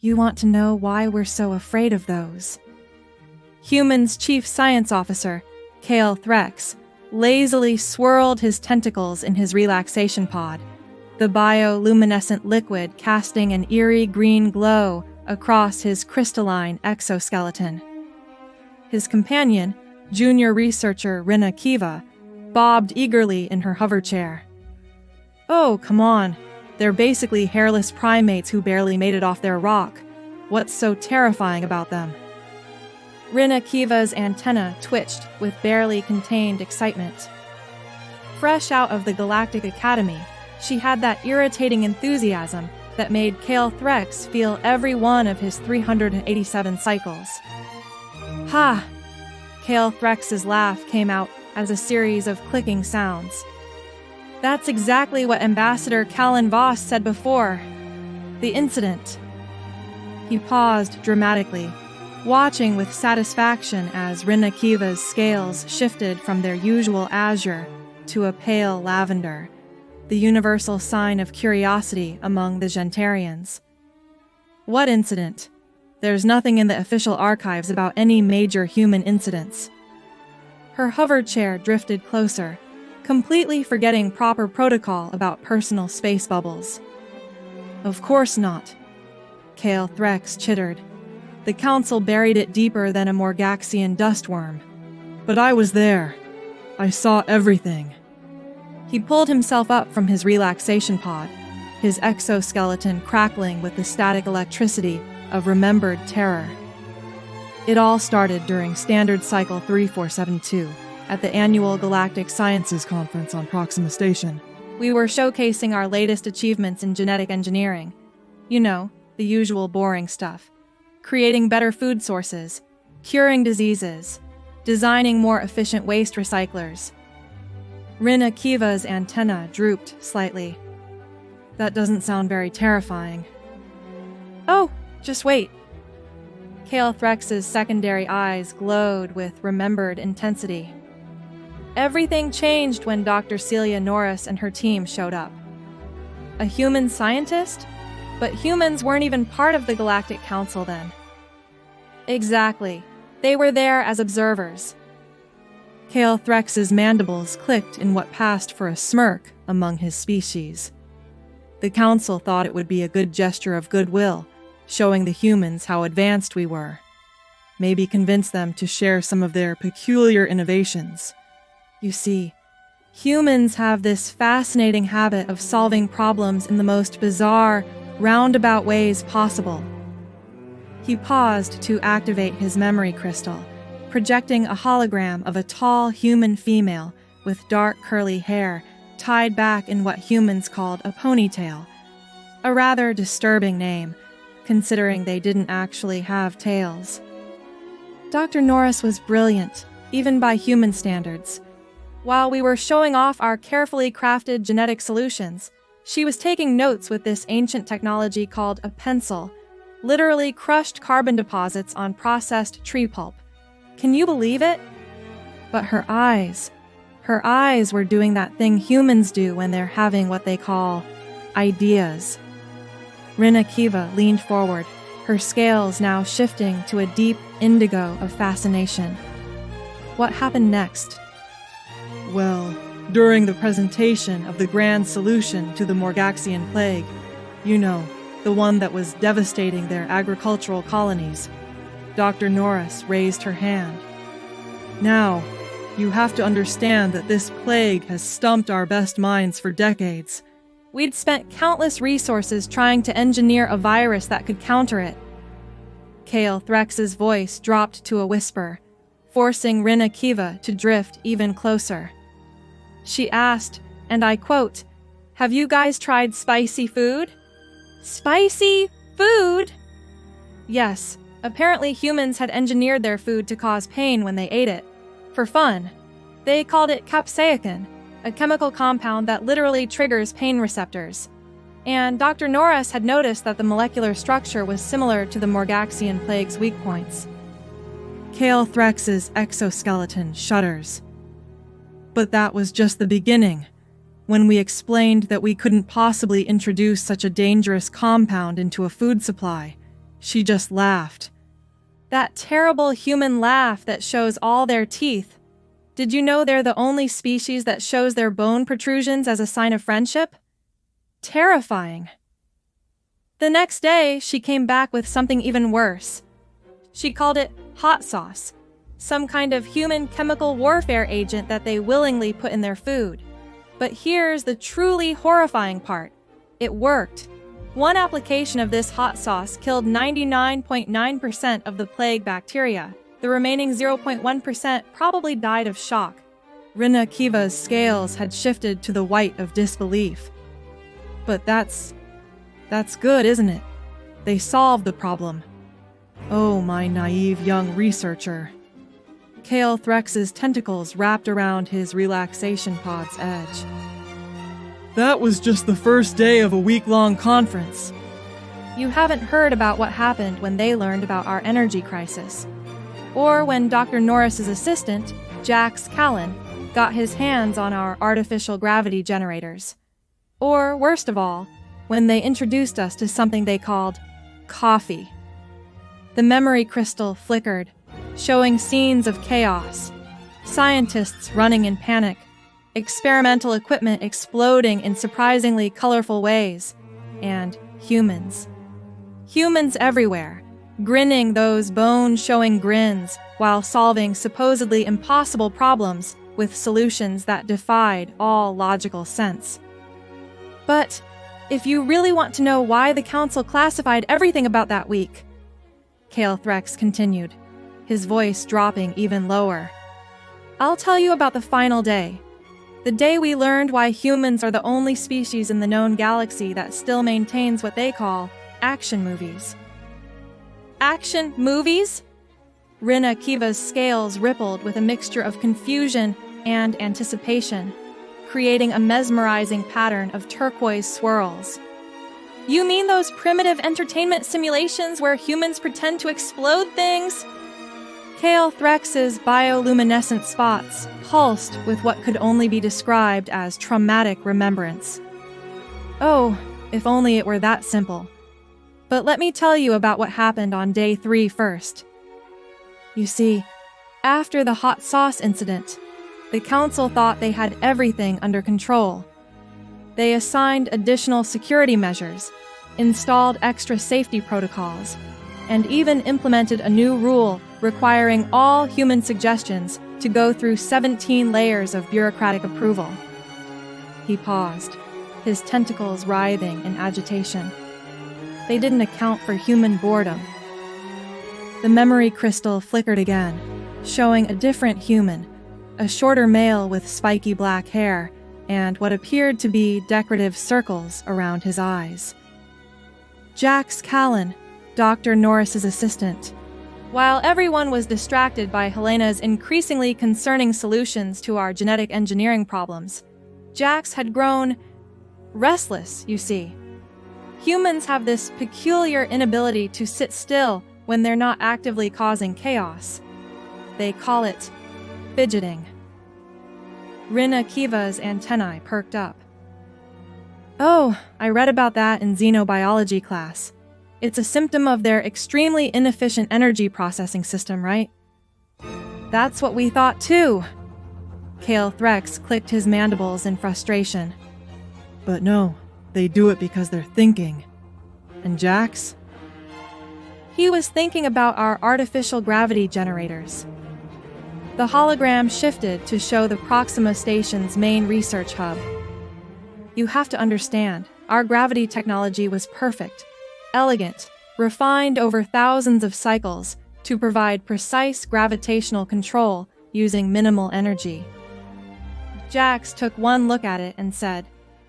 You want to know why we're so afraid of those? Humans' chief science officer, Kale Threx, lazily swirled his tentacles in his relaxation pod, the bioluminescent liquid casting an eerie green glow across his crystalline exoskeleton. His companion, junior researcher Rina Kiva, bobbed eagerly in her hover chair. Oh, come on. They're basically hairless primates who barely made it off their rock. What's so terrifying about them? Rina Kiva's antenna twitched with barely contained excitement. Fresh out of the Galactic Academy, she had that irritating enthusiasm that made Kale Threx feel every one of his 387 cycles. Ha! Kale Threx's laugh came out as a series of clicking sounds. That's exactly what Ambassador Callan Voss said before. The incident. He paused dramatically, watching with satisfaction as Rina Kiva's scales shifted from their usual azure to a pale lavender, the universal sign of curiosity among the Gentarians. What incident? There's nothing in the official archives about any major human incidents. Her hover chair drifted closer, completely forgetting proper protocol about personal space bubbles. Of course not, Kale Threx chittered. The council buried it deeper than a Morgaxian dustworm. But I was there. I saw everything. He pulled himself up from his relaxation pod, his exoskeleton crackling with the static electricity of remembered terror. It all started during Standard Cycle 3472 at the annual Galactic Sciences Conference on Proxima Station. We were showcasing our latest achievements in genetic engineering. You know, the usual boring stuff. Creating better food sources, curing diseases, designing more efficient waste recyclers. Rina Kiva's antenna drooped slightly. That doesn't sound very terrifying. Oh, just wait. Kale Threx's secondary eyes glowed with remembered intensity. Everything changed when Dr. Celia Norris and her team showed up. A human scientist? But humans weren't even part of the Galactic Council then. Exactly. They were there as observers. Kale Threx's mandibles clicked in what passed for a smirk among his species. The Council thought it would be a good gesture of goodwill, showing the humans how advanced we were. Maybe convince them to share some of their peculiar innovations. You see, humans have this fascinating habit of solving problems in the most bizarre, roundabout ways possible. He paused to activate his memory crystal, projecting a hologram of a tall human female with dark curly hair tied back in what humans called a ponytail. A rather disturbing name, considering they didn't actually have tails. Dr. Norris was brilliant, even by human standards. While we were showing off our carefully crafted genetic solutions, she was taking notes with this ancient technology called a pencil, literally crushed carbon deposits on processed tree pulp. Can you believe it? But her eyes were doing that thing humans do when they're having what they call ideas. Rina Kiva leaned forward, her scales now shifting to a deep indigo of fascination. What happened next? Well, during the presentation of the grand solution to the Morgaxian plague, you know, the one that was devastating their agricultural colonies, Dr. Norris raised her hand. Now, you have to understand that this plague has stumped our best minds for decades. We'd spent countless resources trying to engineer a virus that could counter it. Kale Threx's voice dropped to a whisper, forcing Rina Kiva to drift even closer. She asked, and I quote, "Have you guys tried spicy food?" Spicy food? Yes, apparently humans had engineered their food to cause pain when they ate it. For fun. They called it capsaicin, a chemical compound that literally triggers pain receptors. And Dr. Norris had noticed that the molecular structure was similar to the Morgaxian plague's weak points. Kale Threx's exoskeleton shudders. But that was just the beginning. When we explained that we couldn't possibly introduce such a dangerous compound into a food supply, She just laughed. That terrible human laugh that shows all their teeth. Did you know they're the only species that shows their bone protrusions as a sign of friendship? Terrifying. The next day, she came back with something even worse. She called it hot sauce, some kind of human chemical warfare agent that they willingly put in their food. But here's the truly horrifying part. It worked. One application of this hot sauce killed 99.9% of the plague bacteria. The remaining 0.1% probably died of shock. Rina Kiva's scales had shifted to the white of disbelief. But that's good, isn't it? They solved the problem. Oh, my naive young researcher. Kale Threx's tentacles wrapped around his relaxation pod's edge. That was just the first day of a week-long conference. You haven't heard about what happened when they learned about our energy crisis. Or when Dr. Norris's assistant, Jax Callan, got his hands on our artificial gravity generators. Or, worst of all, when they introduced us to something they called coffee. The memory crystal flickered, showing scenes of chaos, scientists running in panic, experimental equipment exploding in surprisingly colorful ways, and humans. Humans everywhere, grinning those bone-showing grins while solving supposedly impossible problems with solutions that defied all logical sense. But if you really want to know why the Council classified everything about that week, Kale Threx continued, his voice dropping even lower, I'll tell you about the final day. The day we learned why humans are the only species in the known galaxy that still maintains what they call action movies. Action movies? Rina Kiva's scales rippled with a mixture of confusion and anticipation, creating a mesmerizing pattern of turquoise swirls. You mean those primitive entertainment simulations where humans pretend to explode things? Kale Threx's bioluminescent spots pulsed with what could only be described as traumatic remembrance. Oh, if only it were that simple. But let me tell you about what happened on day 3 first. You see, after the hot sauce incident, the Council thought they had everything under control. They assigned additional security measures, installed extra safety protocols, and even implemented a new rule requiring all human suggestions to go through 17 layers of bureaucratic approval. He paused, his tentacles writhing in agitation. They didn't account for human boredom. The memory crystal flickered again, showing a different human, a shorter male with spiky black hair and what appeared to be decorative circles around his eyes. Jax Callan, Dr. Norris's assistant. While everyone was distracted by Helena's increasingly concerning solutions to our genetic engineering problems, Jax had grown restless, you see. Humans have this peculiar inability to sit still when they're not actively causing chaos. They call it fidgeting. Rina Kiva's antennae perked up. Oh, I read about that in xenobiology class. It's a symptom of their extremely inefficient energy processing system, right? That's what we thought too. Kale Threx clicked his mandibles in frustration. But no, they do it because they're thinking. And Jax? He was thinking about our artificial gravity generators. The hologram shifted to show the Proxima Station's main research hub. You have to understand, our gravity technology was perfect, elegant, refined over thousands of cycles to provide precise gravitational control using minimal energy. Jax took one look at it and said,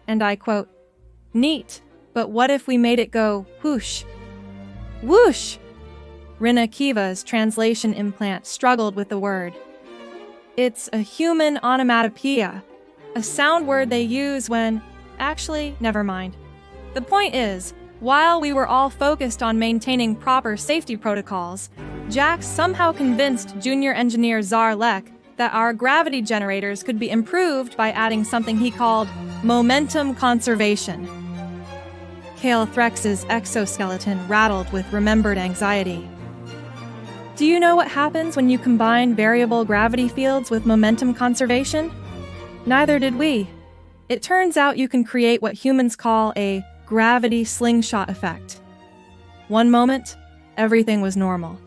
and I quote, "Neat, but what if we made it go whoosh?" Whoosh! Rina Kiva's translation implant struggled with the word. It's a human onomatopoeia, a sound word they use when... Actually, never mind. The point is, while we were all focused on maintaining proper safety protocols, Jax somehow convinced junior engineer Zarlek that our gravity generators could be improved by adding something he called momentum conservation. Kale Threx's exoskeleton rattled with remembered anxiety. Do you know what happens when you combine variable gravity fields with momentum conservation? Neither did we. It turns out you can create what humans call a gravity slingshot effect. One moment, everything was normal.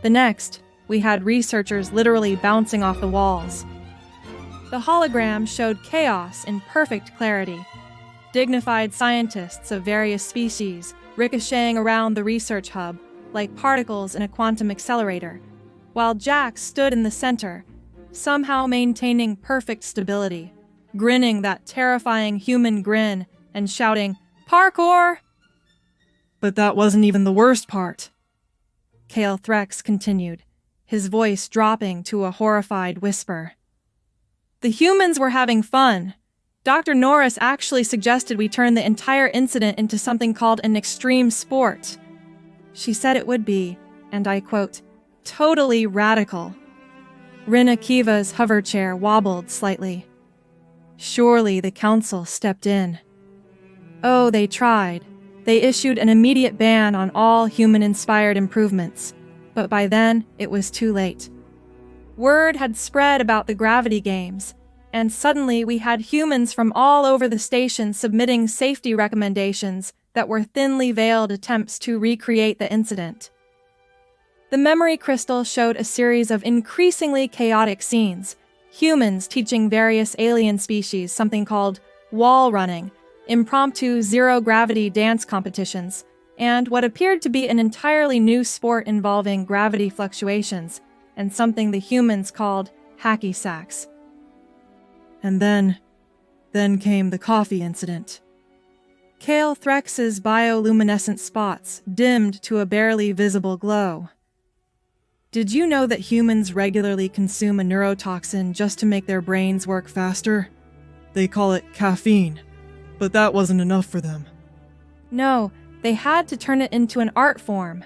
The next, we had researchers literally bouncing off the walls. The hologram showed chaos in perfect clarity. Dignified scientists of various species ricocheting around the research hub like particles in a quantum accelerator, while Jack stood in the center, somehow maintaining perfect stability, grinning that terrifying human grin and shouting, "Parkour!" But that wasn't even the worst part. Kale Threx continued, his voice dropping to a horrified whisper. The humans were having fun. Dr. Norris actually suggested we turn the entire incident into something called an extreme sport. She said it would be, and I quote, totally radical. Rina Kiva's hover chair wobbled slightly. Surely the council stepped in. Oh, they tried. They issued an immediate ban on all human-inspired improvements, but by then it was too late. Word had spread about the gravity games, and suddenly we had humans from all over the station submitting safety recommendations that were thinly veiled attempts to recreate the incident. The memory crystal showed a series of increasingly chaotic scenes, humans teaching various alien species something called wall running, impromptu zero-gravity dance competitions, and what appeared to be an entirely new sport involving gravity fluctuations, and something the humans called hacky sacks. And then came the coffee incident. Kale Threx's bioluminescent spots dimmed to a barely visible glow. Did you know that humans regularly consume a neurotoxin just to make their brains work faster? They call it caffeine, but that wasn't enough for them. No, they had to turn it into an art form.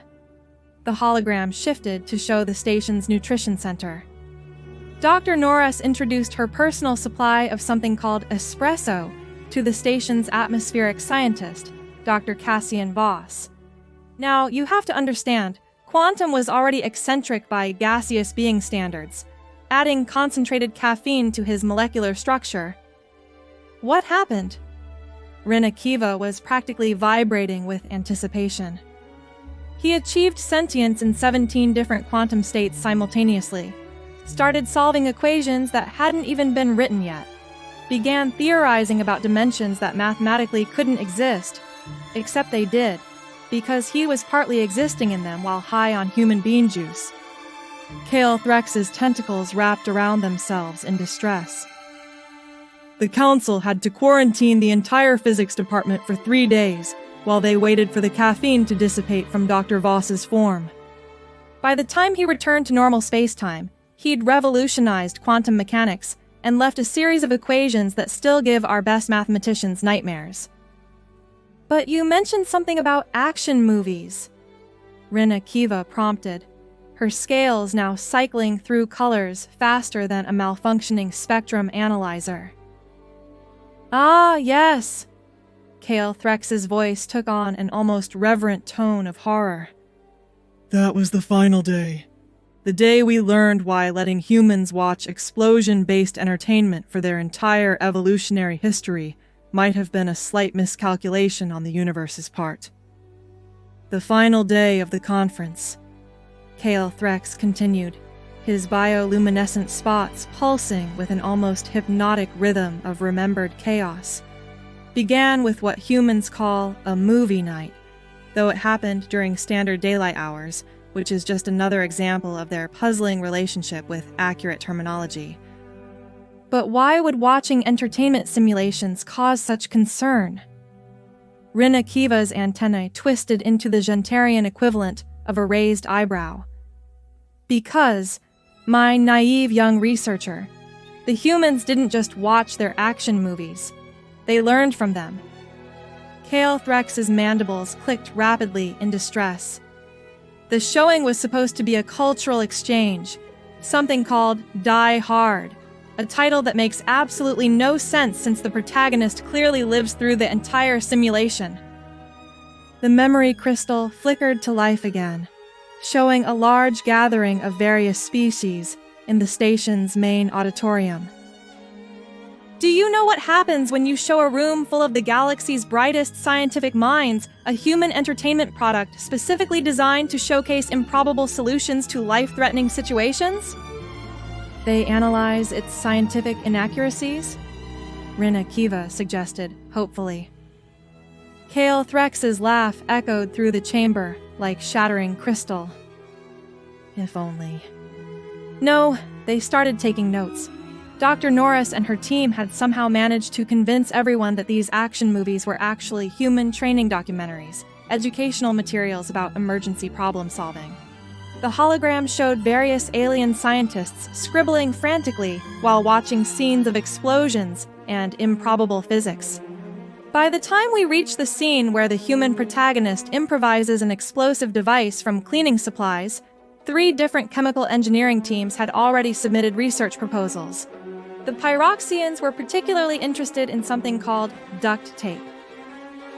The hologram shifted to show the station's nutrition center. Dr. Norris introduced her personal supply of something called espresso to the station's atmospheric scientist, Dr. Cassian Voss. Now, you have to understand, Quantum was already eccentric by gaseous being standards, adding concentrated caffeine to his molecular structure. What happened? Rina Kiva was practically vibrating with anticipation. He achieved sentience in 17 different quantum states simultaneously, started solving equations that hadn't even been written yet, began theorizing about dimensions that mathematically couldn't exist, except they did, because he was partly existing in them while high on human bean juice. Kale Threx's tentacles wrapped around themselves in distress. The council had to quarantine the entire physics department for 3 days while they waited for the caffeine to dissipate from Dr. Voss's form. By the time he returned to normal space-time, he'd revolutionized quantum mechanics and left a series of equations that still give our best mathematicians nightmares. But you mentioned something about action movies, Rina Kiva prompted, her scales now cycling through colors faster than a malfunctioning spectrum analyzer. Ah, yes. Kale Threx's voice took on an almost reverent tone of horror. That was the final day. The day we learned why letting humans watch explosion-based entertainment for their entire evolutionary history might have been a slight miscalculation on the universe's part. The final day of the conference, Kale Threx continued, his bioluminescent spots pulsing with an almost hypnotic rhythm of remembered chaos, began with what humans call a movie night, though it happened during standard daylight hours, which is just another example of their puzzling relationship with accurate terminology. But why would watching entertainment simulations cause such concern? Rina Kiva's antennae twisted into the Gentarian equivalent of a raised eyebrow. Because, my naive young researcher, the humans didn't just watch their action movies. They learned from them. Kale Threx's mandibles clicked rapidly in distress. The showing was supposed to be a cultural exchange, something called Die Hard, a title that makes absolutely no sense since the protagonist clearly lives through the entire simulation. The memory crystal flickered to life again, showing a large gathering of various species in the station's main auditorium. Do you know what happens when you show a room full of the galaxy's brightest scientific minds a human entertainment product specifically designed to showcase improbable solutions to life-threatening situations? They analyze its scientific inaccuracies? Rina Kiva suggested, hopefully. Kale Threx's laugh echoed through the chamber like shattering crystal. If only. No, they started taking notes. Dr. Norris and her team had somehow managed to convince everyone that these action movies were actually human training documentaries, educational materials about emergency problem solving. The hologram showed various alien scientists scribbling frantically while watching scenes of explosions and improbable physics. By the time we reached the scene where the human protagonist improvises an explosive device from cleaning supplies, 3 different chemical engineering teams had already submitted research proposals. The Pyroxians were particularly interested in something called duct tape.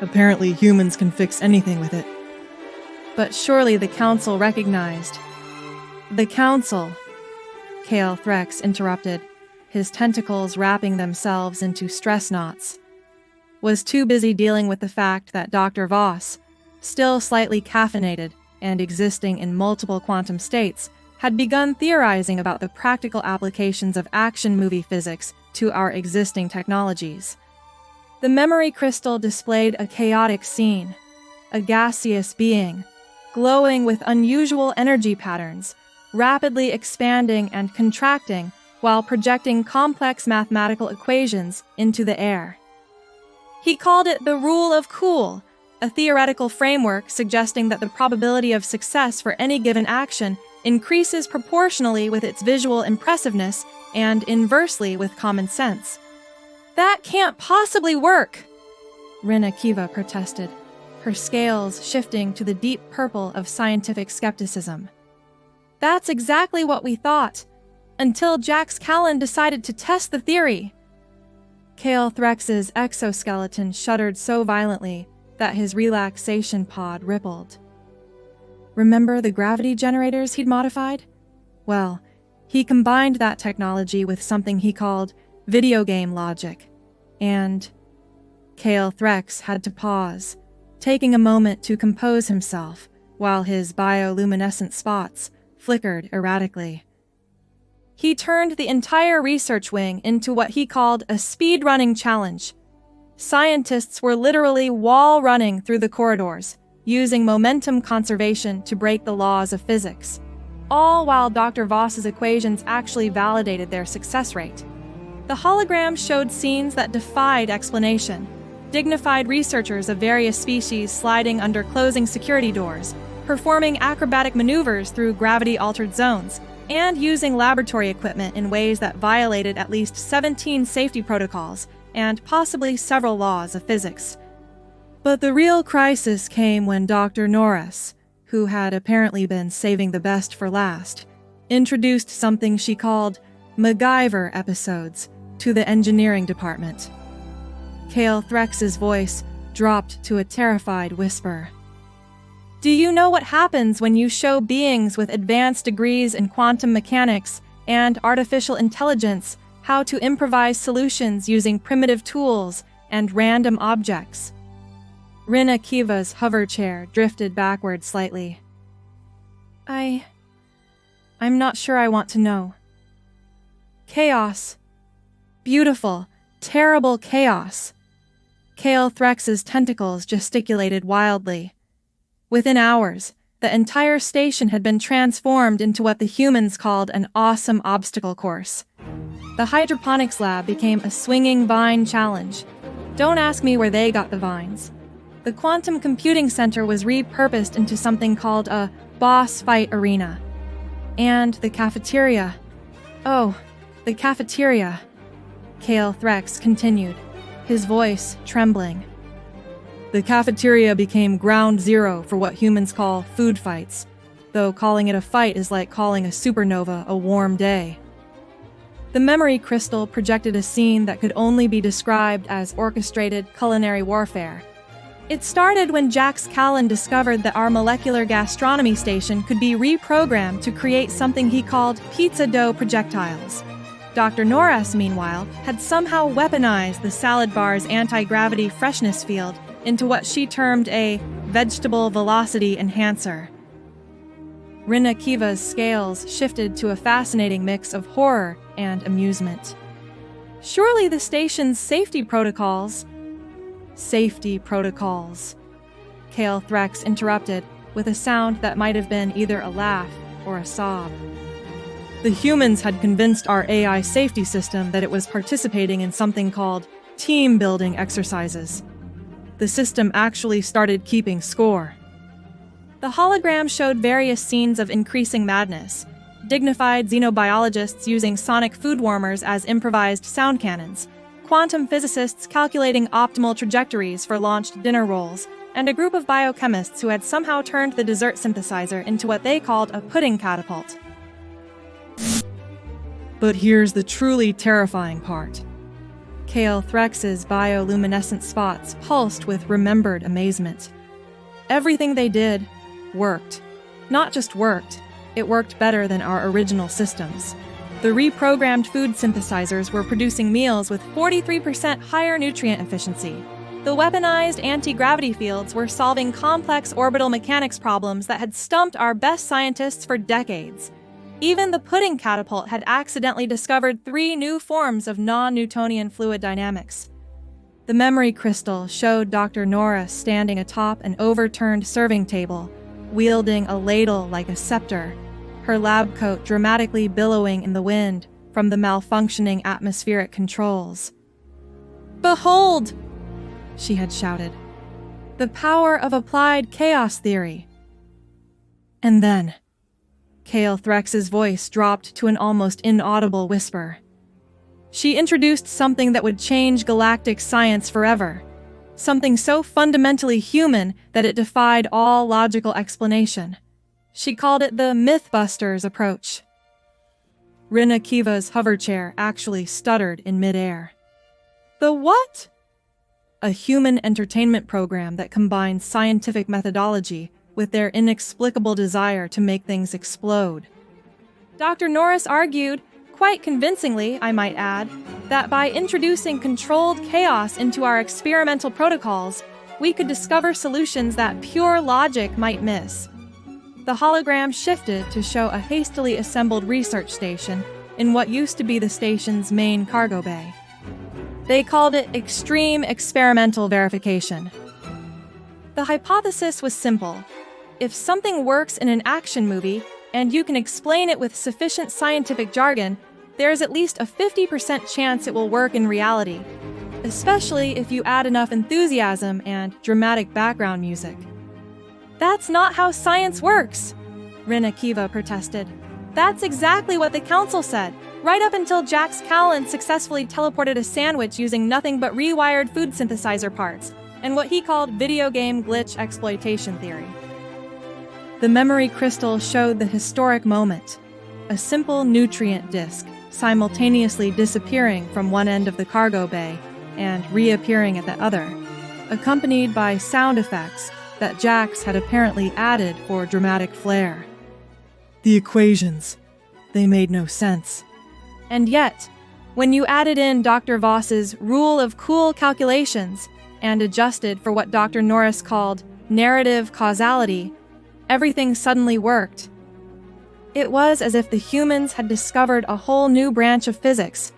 Apparently humans can fix anything with it. But surely the Council recognized. The Council, Kale Threx interrupted, his tentacles wrapping themselves into stress knots, was too busy dealing with the fact that Dr. Voss, still slightly caffeinated and existing in multiple quantum states, had begun theorizing about the practical applications of action movie physics to our existing technologies. The memory crystal displayed a chaotic scene, a gaseous being, glowing with unusual energy patterns, rapidly expanding and contracting while projecting complex mathematical equations into the air. He called it the rule of cool, a theoretical framework suggesting that the probability of success for any given action increases proportionally with its visual impressiveness and inversely with common sense. That can't possibly work, Rina Kiva protested, her scales shifting to the deep purple of scientific skepticism. That's exactly what we thought, until Jax Callan decided to test the theory. Kale Threx's exoskeleton shuddered so violently that his relaxation pod rippled. Remember the gravity generators he'd modified? Well, he combined that technology with something he called video game logic, and Kale Threx had to pause, taking a moment to compose himself while his bioluminescent spots flickered erratically. He turned the entire research wing into what he called a speed-running challenge. Scientists were literally wall-running through the corridors, using momentum conservation to break the laws of physics, all while Dr. Voss's equations actually validated their success rate. The hologram showed scenes that defied explanation, dignified researchers of various species sliding under closing security doors, performing acrobatic maneuvers through gravity-altered zones, and using laboratory equipment in ways that violated at least 17 safety protocols and possibly several laws of physics. But the real crisis came when Dr. Norris, who had apparently been saving the best for last, introduced something she called MacGyver episodes to the engineering department. Kale Threx's voice dropped to a terrified whisper. Do you know what happens when you show beings with advanced degrees in quantum mechanics and artificial intelligence how to improvise solutions using primitive tools and random objects? Rina Kiva's hover chair drifted backward slightly. I'm not sure I want to know. Chaos. Beautiful, terrible chaos. Kale Threx's tentacles gesticulated wildly. Within hours, the entire station had been transformed into what the humans called an awesome obstacle course. The hydroponics lab became a swinging vine challenge. Don't ask me where they got the vines. The quantum computing center was repurposed into something called a boss fight arena. And the cafeteria. Oh, the cafeteria. Kale Threx continued, his voice trembling. The cafeteria became ground zero for what humans call food fights, though calling it a fight is like calling a supernova a warm day. The memory crystal projected a scene that could only be described as orchestrated culinary warfare. It started when Jax Callan discovered that our molecular gastronomy station could be reprogrammed to create something he called pizza dough projectiles. Dr. Norris, meanwhile, had somehow weaponized the salad bar's anti-gravity freshness field into what she termed a vegetable velocity enhancer. Rina Kiva's scales shifted to a fascinating mix of horror and amusement. Surely the station's safety protocols... Safety protocols. Kale Threx interrupted with a sound that might have been either a laugh or a sob. The humans had convinced our AI safety system that it was participating in something called team-building exercises. The system actually started keeping score. The hologram showed various scenes of increasing madness, dignified xenobiologists using sonic food warmers as improvised sound cannons, quantum physicists calculating optimal trajectories for launched dinner rolls, and a group of biochemists who had somehow turned the dessert synthesizer into what they called a pudding catapult. But here's the truly terrifying part. Kale Threx's bioluminescent spots pulsed with remembered amazement. Everything they did worked. Not just worked, it worked better than our original systems. The reprogrammed food synthesizers were producing meals with 43% higher nutrient efficiency. The weaponized anti-gravity fields were solving complex orbital mechanics problems that had stumped our best scientists for decades. Even the pudding catapult had accidentally discovered 3 new forms of non-Newtonian fluid dynamics. The memory crystal showed Dr. Norris standing atop an overturned serving table, wielding a ladle like a scepter, her lab coat dramatically billowing in the wind from the malfunctioning atmospheric controls. "Behold!" she had shouted. "The power of applied chaos theory." And then, Kale Threx's voice dropped to an almost inaudible whisper. She introduced something that would change galactic science forever. Something so fundamentally human that it defied all logical explanation. She called it the Mythbusters approach. Rina Kiva's hoverchair actually stuttered in midair. The what? A human entertainment program that combines scientific methodology with their inexplicable desire to make things explode. Dr. Norris argued, quite convincingly, I might add, that by introducing controlled chaos into our experimental protocols, we could discover solutions that pure logic might miss. The hologram shifted to show a hastily assembled research station in what used to be the station's main cargo bay. They called it Extreme Experimental Verification. The hypothesis was simple. If something works in an action movie, and you can explain it with sufficient scientific jargon, there's at least a 50% chance it will work in reality, especially if you add enough enthusiasm and dramatic background music. That's not how science works, Rina Kiva protested. That's exactly what the council said, right up until Jax Callan successfully teleported a sandwich using nothing but rewired food synthesizer parts, and what he called video game glitch exploitation theory. The memory crystal showed the historic moment, a simple nutrient disk simultaneously disappearing from one end of the cargo bay and reappearing at the other, accompanied by sound effects that Jax had apparently added for dramatic flair. The equations, they made no sense. And yet, when you added in Dr. Voss's rule of cool calculations and adjusted for what Dr. Norris called narrative causality, everything suddenly worked. It was as if the humans had discovered a whole new branch of physics,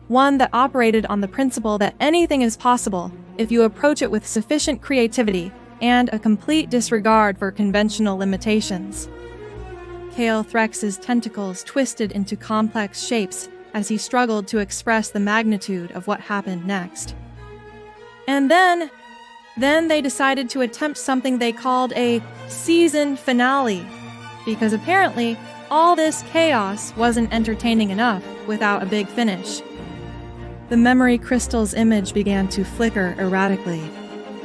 one that operated on the principle that anything is possible if you approach it with sufficient creativity and a complete disregard for conventional limitations. Kale Threx's tentacles twisted into complex shapes as he struggled to express the magnitude of what happened next. And then they decided to attempt something they called a season finale, because apparently all this chaos wasn't entertaining enough without a big finish. The memory crystal's image began to flicker erratically,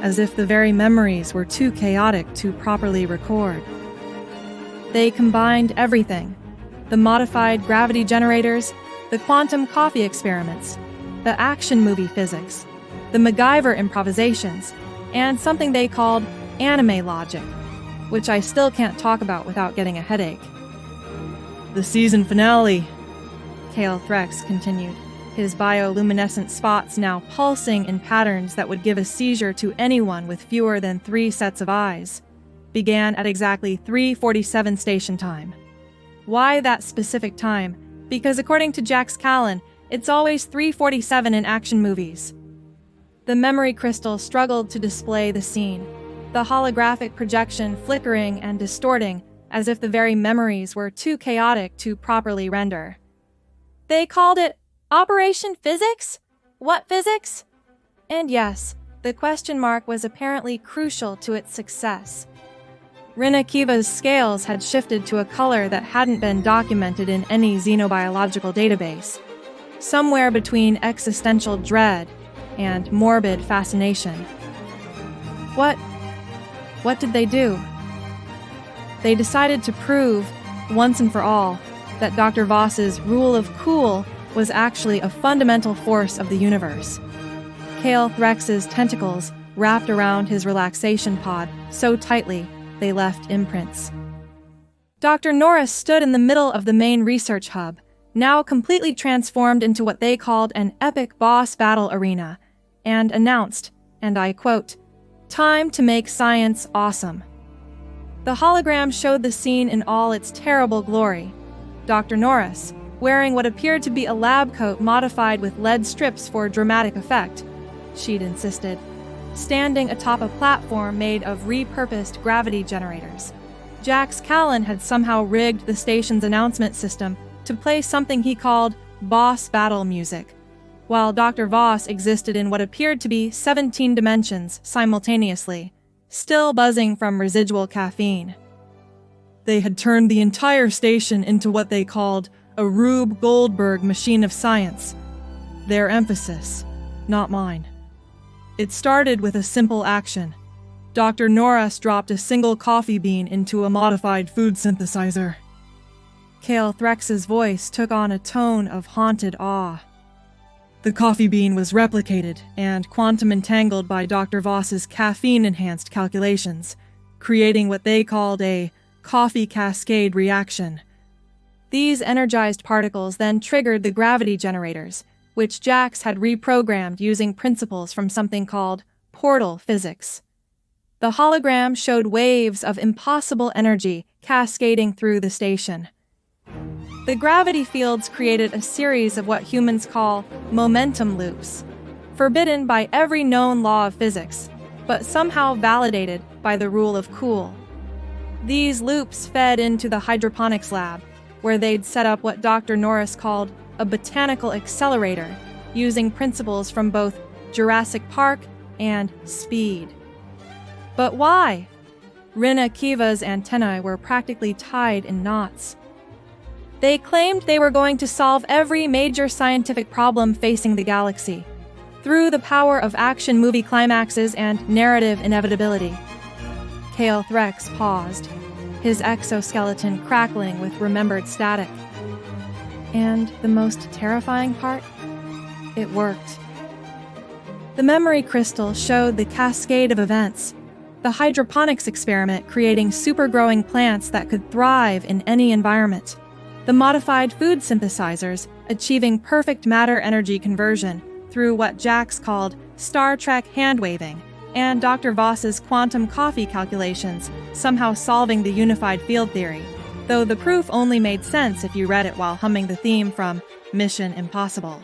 as if the very memories were too chaotic to properly record. They combined everything: the modified gravity generators, the quantum coffee experiments, the action movie physics, the MacGyver improvisations, and something they called anime logic, which I still can't talk about without getting a headache. The season finale, Kale Threx continued, his bioluminescent spots now pulsing in patterns that would give a seizure to anyone with fewer than 3 sets of eyes, began at exactly 3:47 station time. Why that specific time? Because according to Jax Callan, it's always 3:47 in action movies. The memory crystal struggled to display the scene, the holographic projection flickering and distorting as if the very memories were too chaotic to properly render. They called it Operation Physics? What physics? And yes, the question mark was apparently crucial to its success. Rina Kiva's scales had shifted to a color that hadn't been documented in any xenobiological database, somewhere between existential dread and morbid fascination. What did they do? They decided to prove, once and for all, that Dr. Voss's rule of cool was actually a fundamental force of the universe. Kale Threx's tentacles wrapped around his relaxation pod so tightly they left imprints. Dr. Norris stood in the middle of the main research hub, now completely transformed into what they called an epic boss battle arena, and announced, and I quote, "Time to make science awesome." The hologram showed the scene in all its terrible glory. Dr. Norris, wearing what appeared to be a lab coat modified with lead strips for dramatic effect, she'd insisted, standing atop a platform made of repurposed gravity generators. Jax Callan had somehow rigged the station's announcement system to play something he called boss battle music, while Dr. Voss existed in what appeared to be 17 dimensions simultaneously, still buzzing from residual caffeine. They had turned the entire station into what they called a Rube Goldberg machine of science. Their emphasis, not mine. It started with a simple action. Dr. Norris dropped a single coffee bean into a modified food synthesizer. Kale Threx's voice took on a tone of haunted awe. The coffee bean was replicated and quantum entangled by Dr. Voss's caffeine-enhanced calculations, creating what they called a coffee cascade reaction. These energized particles then triggered the gravity generators, which Jax had reprogrammed using principles from something called portal physics. The hologram showed waves of impossible energy cascading through the station. The gravity fields created a series of what humans call momentum loops, forbidden by every known law of physics, but somehow validated by the rule of cool. These loops fed into the hydroponics lab, where they'd set up what Dr. Norris called a botanical accelerator, using principles from both Jurassic Park and Speed. But why? Rina Kiva's antennae were practically tied in knots. They claimed they were going to solve every major scientific problem facing the galaxy, through the power of action movie climaxes and narrative inevitability. Kale Threx paused, his exoskeleton crackling with remembered static. And the most terrifying part? It worked. The memory crystal showed the cascade of events, the hydroponics experiment creating super-growing plants that could thrive in any environment, the modified food synthesizers achieving perfect matter-energy conversion through what Jax called Star Trek hand-waving, and Dr. Voss's quantum coffee calculations somehow solving the unified field theory, though the proof only made sense if you read it while humming the theme from Mission Impossible.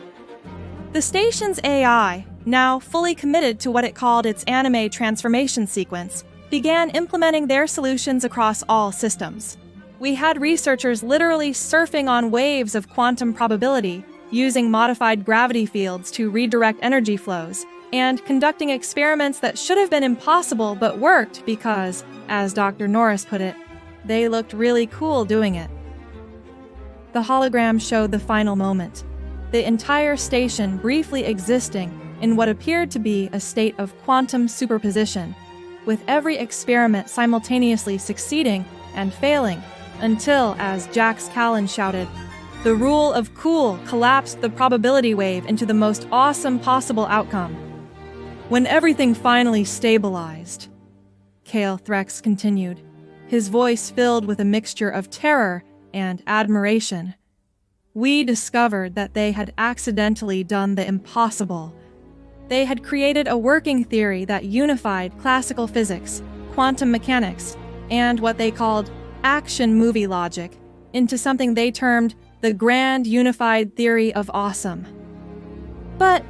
The station's AI, now fully committed to what it called its anime transformation sequence, began implementing their solutions across all systems. We had researchers literally surfing on waves of quantum probability, using modified gravity fields to redirect energy flows, and conducting experiments that should have been impossible but worked because, as Dr. Norris put it, they looked really cool doing it. The hologram showed the final moment, the entire station briefly existing in what appeared to be a state of quantum superposition, with every experiment simultaneously succeeding and failing, until, as Jax Callan shouted, the rule of cool collapsed the probability wave into the most awesome possible outcome. When everything finally stabilized, Kale Threx continued, his voice filled with a mixture of terror and admiration, we discovered that they had accidentally done the impossible. They had created a working theory that unified classical physics, quantum mechanics, and what they called action movie logic into something they termed the Grand Unified Theory of Awesome. But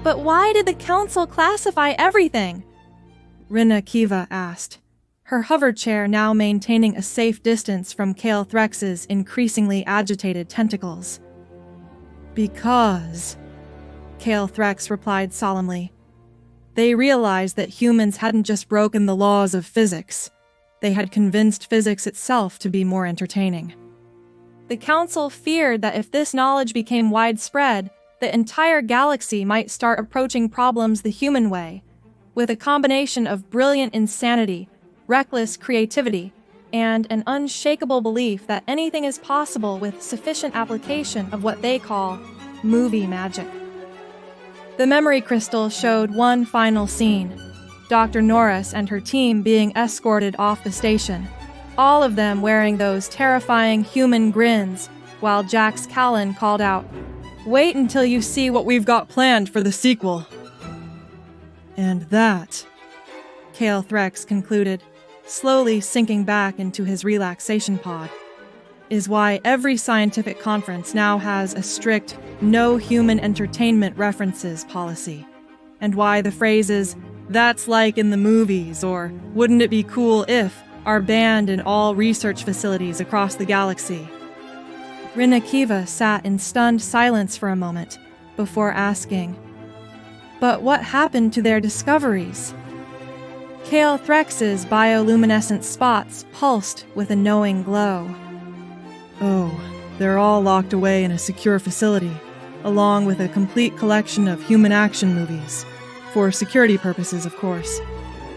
why did the council classify everything? Rina Kiva asked, her hover chair now maintaining a safe distance from Kale Threx's increasingly agitated tentacles. Because, Kale Threx replied solemnly, they realized that humans hadn't just broken the laws of physics. They had convinced physics itself to be more entertaining. The council feared that if this knowledge became widespread, the entire galaxy might start approaching problems the human way, with a combination of brilliant insanity, reckless creativity, and an unshakable belief that anything is possible with sufficient application of what they call movie magic. The memory crystal showed one final scene, Dr. Norris and her team being escorted off the station, all of them wearing those terrifying human grins, while Jax Callan called out, "Wait until you see what we've got planned for the sequel." And that, Kale Threx concluded, slowly sinking back into his relaxation pod, is why every scientific conference now has a strict no human entertainment references policy, and why the phrases, "that's like in the movies," or "wouldn't it be cool if," are banned in all research facilities across the galaxy. Rina Kiva sat in stunned silence for a moment before asking, "But what happened to their discoveries?" Kale Threx's bioluminescent spots pulsed with a knowing glow. "Oh, they're all locked away in a secure facility, along with a complete collection of human action movies, for security purposes, of course.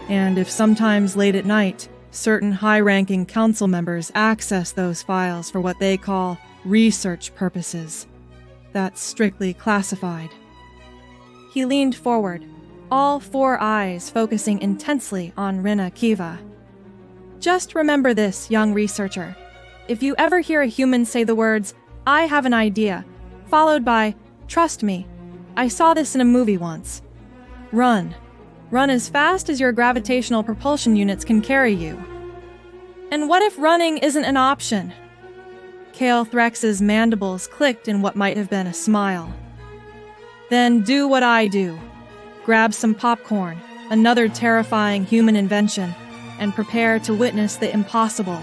And if sometimes late at night, certain high-ranking council members access those files for what they call research purposes, that's strictly classified." He leaned forward, all four eyes focusing intensely on Rina Kiva. "Just remember this, young researcher. If you ever hear a human say the words, 'I have an idea,' followed by, 'Trust me, I saw this in a movie once,' run. Run as fast as your gravitational propulsion units can carry you." "And what if running isn't an option?" Kale Threx's mandibles clicked in what might have been a smile. "Then do what I do. Grab some popcorn, another terrifying human invention, and prepare to witness the impossible.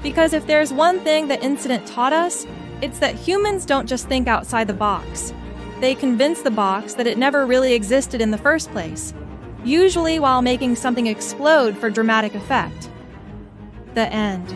Because if there's one thing the incident taught us, it's that humans don't just think outside the box. They convince the box that it never really existed in the first place, usually while making something explode for dramatic effect." The end.